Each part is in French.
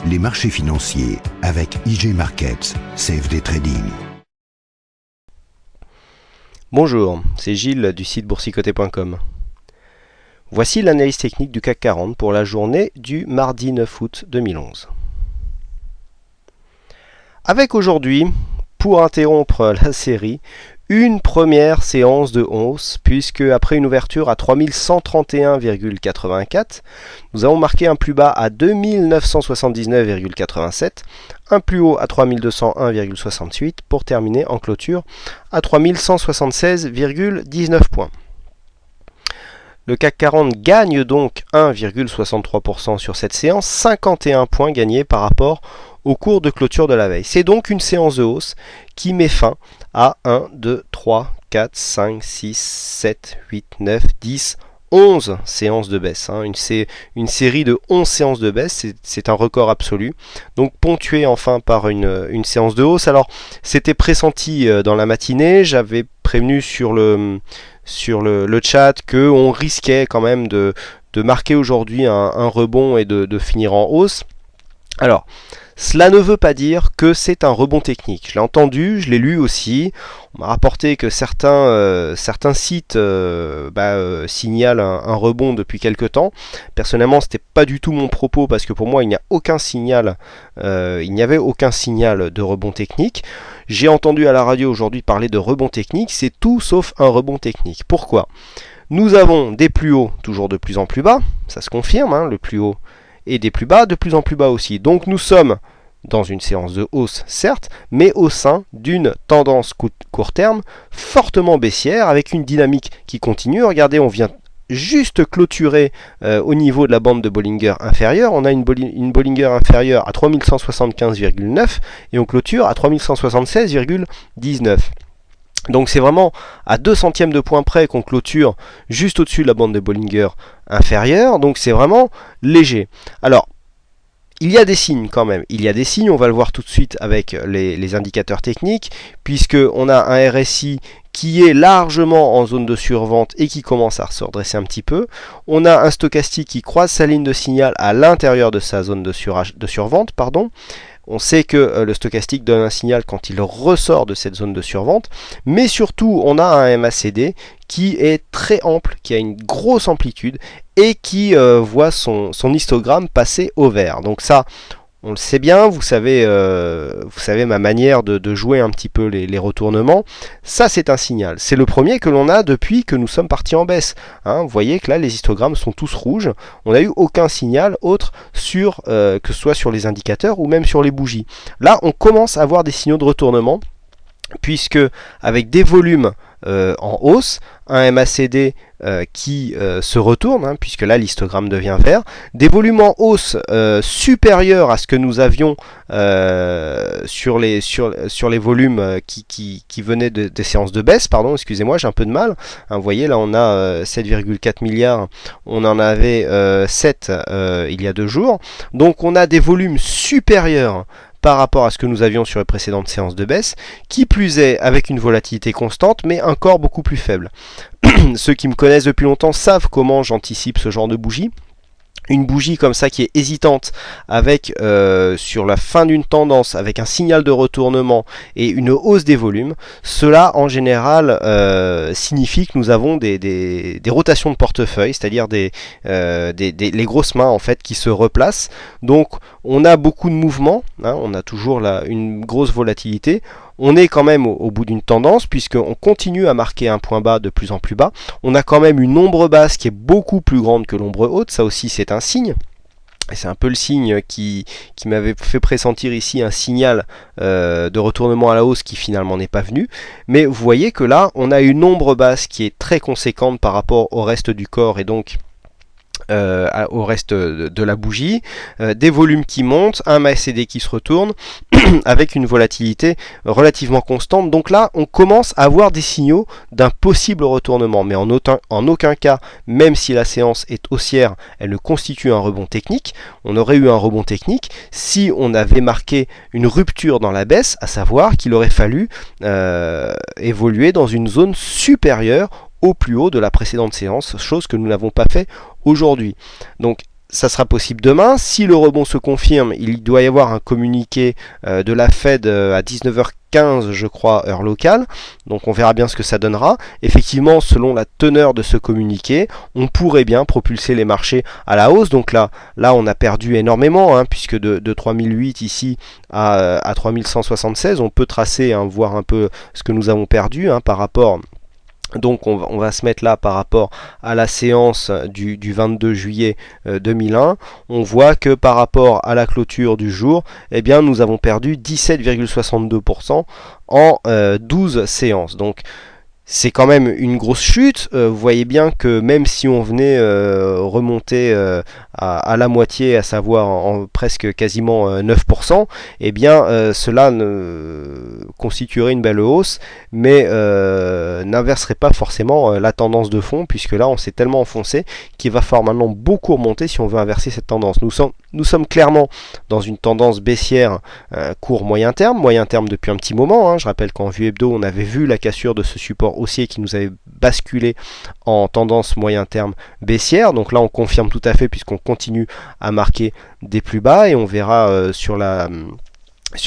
Les marchés financiers avec IG Markets, CFD Trading. Bonjour, c'est Gilles du site boursicoté.com. Voici l'analyse technique du CAC 40 pour la journée du mardi 9 août 2011. Avec aujourd'hui, pour interrompre la série, une première séance de hausse, puisque après une ouverture à 3131,84, nous avons marqué un plus bas à 2979,87, un plus haut à 3201,68 pour terminer en clôture à 3176,19 points. Le CAC 40 gagne donc 1,63% sur cette séance, 51 points gagnés par rapport au cours de clôture de la veille. C'est donc une séance de hausse qui met fin à 1, 2, 3, 4, 5, 6, 7, 8, 9, 10, 11 séances de baisse. Une série de 11 séances de baisse, c'est un record absolu. Donc ponctué enfin par une séance de hausse. Alors c'était pressenti dans la matinée, j'avais prévenu sur le chat qu'on risquait quand même de marquer aujourd'hui un rebond et de finir en hausse. Alors, cela ne veut pas dire que c'est un rebond technique. Je l'ai entendu, je l'ai lu aussi. On m'a rapporté que certains sites signalent un rebond depuis quelque temps. Personnellement, ce n'était pas du tout mon propos parce que pour moi, il n'y a aucun signal. Il n'y avait aucun signal de rebond technique. J'ai entendu à la radio aujourd'hui parler de rebond technique. C'est tout sauf un rebond technique. Pourquoi ? Nous avons des plus hauts toujours de plus en plus bas. Ça se confirme, le plus haut. Et des plus bas de plus en plus bas aussi. Donc nous sommes dans une séance de hausse, certes, mais au sein d'une tendance court terme fortement baissière avec une dynamique qui continue. Regardez, on vient juste clôturer au niveau de la bande de Bollinger inférieure. On a une Bollinger inférieure à 3175,9 et on clôture à 3176,19. Donc c'est vraiment à 2 centièmes de point près qu'on clôture juste au-dessus de la bande de Bollinger inférieure, donc c'est vraiment léger. Alors, il y a des signes quand même, on va le voir tout de suite avec les indicateurs techniques, puisqu'on a un RSI qui est largement en zone de survente et qui commence à se redresser un petit peu. On a un stochastique qui croise sa ligne de signal à l'intérieur de sa zone de survente. On sait que le stochastique donne un signal quand il ressort de cette zone de survente, mais surtout on a un MACD qui est très ample, qui a une grosse amplitude et qui voit son histogramme passer au vert. Donc ça, on le sait bien, vous savez ma manière de jouer un petit peu les retournements. Ça, c'est un signal. C'est le premier que l'on a depuis que nous sommes partis en baisse. Vous voyez que là, les histogrammes sont tous rouges. On n'a eu aucun signal autre sur que ce soit sur les indicateurs ou même sur les bougies. Là, on commence à avoir des signaux de retournement, puisque avec des volumes en hausse, un MACD qui se retourne, puisque là l'histogramme devient vert, des volumes en hausse supérieurs à ce que nous avions sur les volumes qui venaient des séances de baisse, excusez-moi, j'ai un peu de mal. Vous voyez, là on a 7,4 milliards, on en avait 7 il y a 2 jours, donc on a des volumes supérieurs par rapport à ce que nous avions sur les précédentes séances de baisse, qui plus est avec une volatilité constante, mais encore beaucoup plus faible. Ceux qui me connaissent depuis longtemps savent comment j'anticipe ce genre de bougie. Une bougie comme ça qui est hésitante avec sur la fin d'une tendance, avec un signal de retournement et une hausse des volumes, cela en général signifie que nous avons des rotations de portefeuille, c'est-à-dire les grosses mains en fait qui se replacent. Donc on a beaucoup de mouvements, on a toujours une grosse volatilité. On est quand même au bout d'une tendance puisqu'on continue à marquer un point bas de plus en plus bas. On a quand même une ombre basse qui est beaucoup plus grande que l'ombre haute. Ça aussi c'est un signe. Et c'est un peu le signe qui m'avait fait pressentir ici un signal de retournement à la hausse qui finalement n'est pas venu. Mais vous voyez que là on a une ombre basse qui est très conséquente par rapport au reste du corps et donc au reste de la bougie, des volumes qui montent, un MACD qui se retourne avec une volatilité relativement constante. Donc là on commence à avoir des signaux d'un possible retournement, mais en aucun cas, même si la séance est haussière, elle ne constitue un rebond technique. On aurait eu un rebond technique si on avait marqué une rupture dans la baisse, à savoir qu'il aurait fallu évoluer dans une zone supérieure au plus haut de la précédente séance, chose que nous n'avons pas fait aujourd'hui. Donc ça sera possible demain. Si le rebond se confirme, il doit y avoir un communiqué de la Fed à 19h15, je crois, heure locale. Donc on verra bien ce que ça donnera. Effectivement, selon la teneur de ce communiqué, on pourrait bien propulser les marchés à la hausse. Donc là on a perdu énormément, puisque de 3008 ici à 3176, on peut tracer, voir un peu ce que nous avons perdu par rapport. Donc on va se mettre là par rapport à la séance du 22 juillet 2001. On voit que par rapport à la clôture du jour, eh bien nous avons perdu 17,62% en 12 séances. Donc c'est quand même une grosse chute. Vous voyez bien que même si on venait remonter à la moitié, à savoir en presque quasiment 9%, eh bien cela constituerait une belle hausse, mais n'inverserait pas forcément la tendance de fond, puisque là on s'est tellement enfoncé qu'il va falloir maintenant beaucoup remonter si on veut inverser cette tendance. Nous sommes clairement dans une tendance baissière court moyen terme depuis un petit moment. Je rappelle qu'en vue hebdo on avait vu la cassure de ce support haussier qui nous avait basculé en tendance moyen terme baissière. Donc là on confirme tout à fait, puisqu'on continue à marquer des plus bas, et on verra sur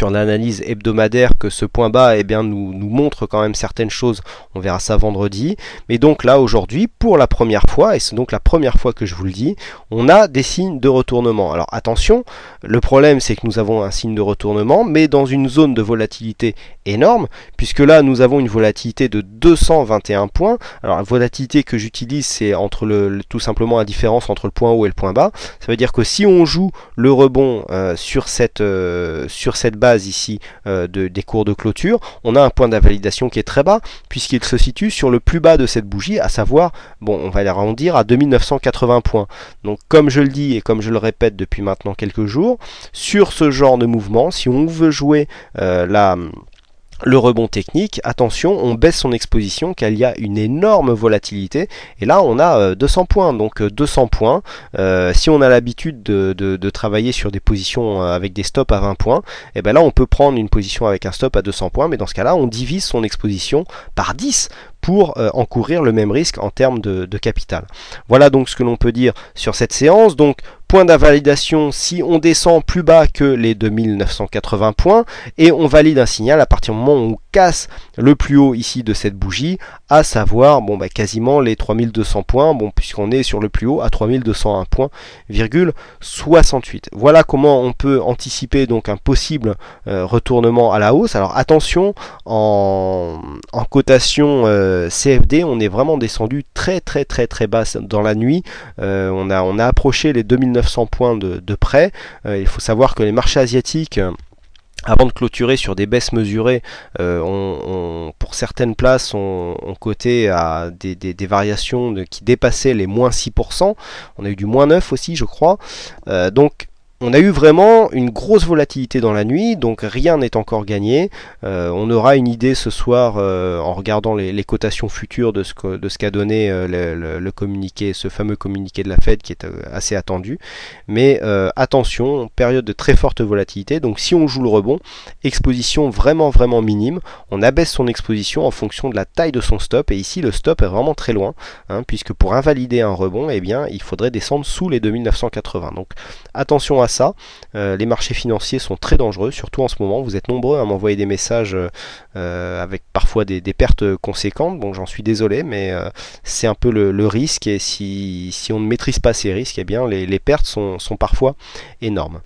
l'analyse hebdomadaire que ce point bas nous montre quand même certaines choses. On verra ça vendredi. Mais donc là aujourd'hui, pour la première fois, et c'est donc la première fois que je vous le dis, on a des signes de retournement. Alors attention, le problème c'est que nous avons un signe de retournement, mais dans une zone de volatilité énorme, puisque là nous avons une volatilité de 221 points. Alors la volatilité que j'utilise, c'est entre tout simplement la différence entre le point haut et le point bas. Ça veut dire que si on joue le rebond sur cette base ici des cours de clôture, on a un point d'invalidation qui est très bas, puisqu'il se situe sur le plus bas de cette bougie, à savoir, on va l'arrondir à 2980 points. Donc comme je le dis et comme je le répète depuis maintenant quelques jours, sur ce genre de mouvement, si on veut jouer le rebond technique, attention, on baisse son exposition car il y a une énorme volatilité, et là on a 200 points, donc 200 points, si on a l'habitude de travailler sur des positions avec des stops à 20 points, et bien là on peut prendre une position avec un stop à 200 points, mais dans ce cas là on divise son exposition par 10 pour encourir le même risque en termes de capital. Voilà donc ce que l'on peut dire sur cette séance. Donc point d'invalidation si on descend plus bas que les 2980 points, et on valide un signal à partir du moment où on casse le plus haut ici de cette bougie, à savoir quasiment les 3200 points, puisqu'on est sur le plus haut à 3201 points,68. Voilà comment on peut anticiper donc un possible retournement à la hausse. Alors attention, en cotation CFD, on est vraiment descendu très bas dans la nuit. On a approché les 2900 points de près. Il faut savoir que les marchés asiatiques, avant de clôturer sur des baisses mesurées, pour certaines places, on coté à des variations qui dépassaient les moins 6%. On a eu du moins 9 aussi, je crois. Donc on a eu vraiment une grosse volatilité dans la nuit, donc rien n'est encore gagné. On aura une idée ce soir en regardant les cotations futures de ce qu'a donné le communiqué, ce fameux communiqué de la Fed qui est assez attendu. Mais attention, période de très forte volatilité, donc si on joue le rebond, exposition vraiment minime, on abaisse son exposition en fonction de la taille de son stop, et ici le stop est vraiment très loin, puisque pour invalider un rebond, il faudrait descendre sous les 2980. Donc attention à ça, les marchés financiers sont très dangereux, surtout en ce moment. Vous êtes nombreux à m'envoyer des messages avec parfois des pertes conséquentes. Bon, j'en suis désolé, mais c'est un peu le risque, et si on ne maîtrise pas ces risques, les pertes sont parfois énormes.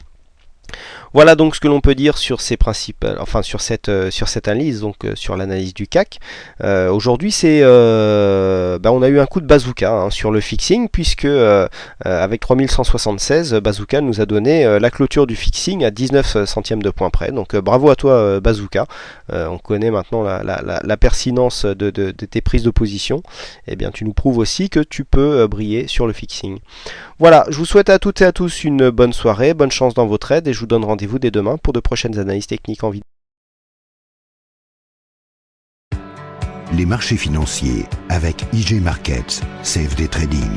Voilà donc ce que l'on peut dire sur ces principes, sur cette analyse, donc sur l'analyse du CAC. Aujourd'hui, on a eu un coup de bazooka sur le fixing, puisque avec 3176, Bazooka nous a donné la clôture du fixing à 19 centièmes de point près. Donc bravo à toi Bazooka. On connaît maintenant la pertinence de tes prises de position. Tu nous prouves aussi que tu peux briller sur le fixing. Voilà, je vous souhaite à toutes et à tous une bonne soirée, bonne chance dans vos trades, et je vous donne rendez-vous dès demain pour de prochaines analyses techniques en vidéo. Les marchés financiers avec IG Markets, CFD Trading.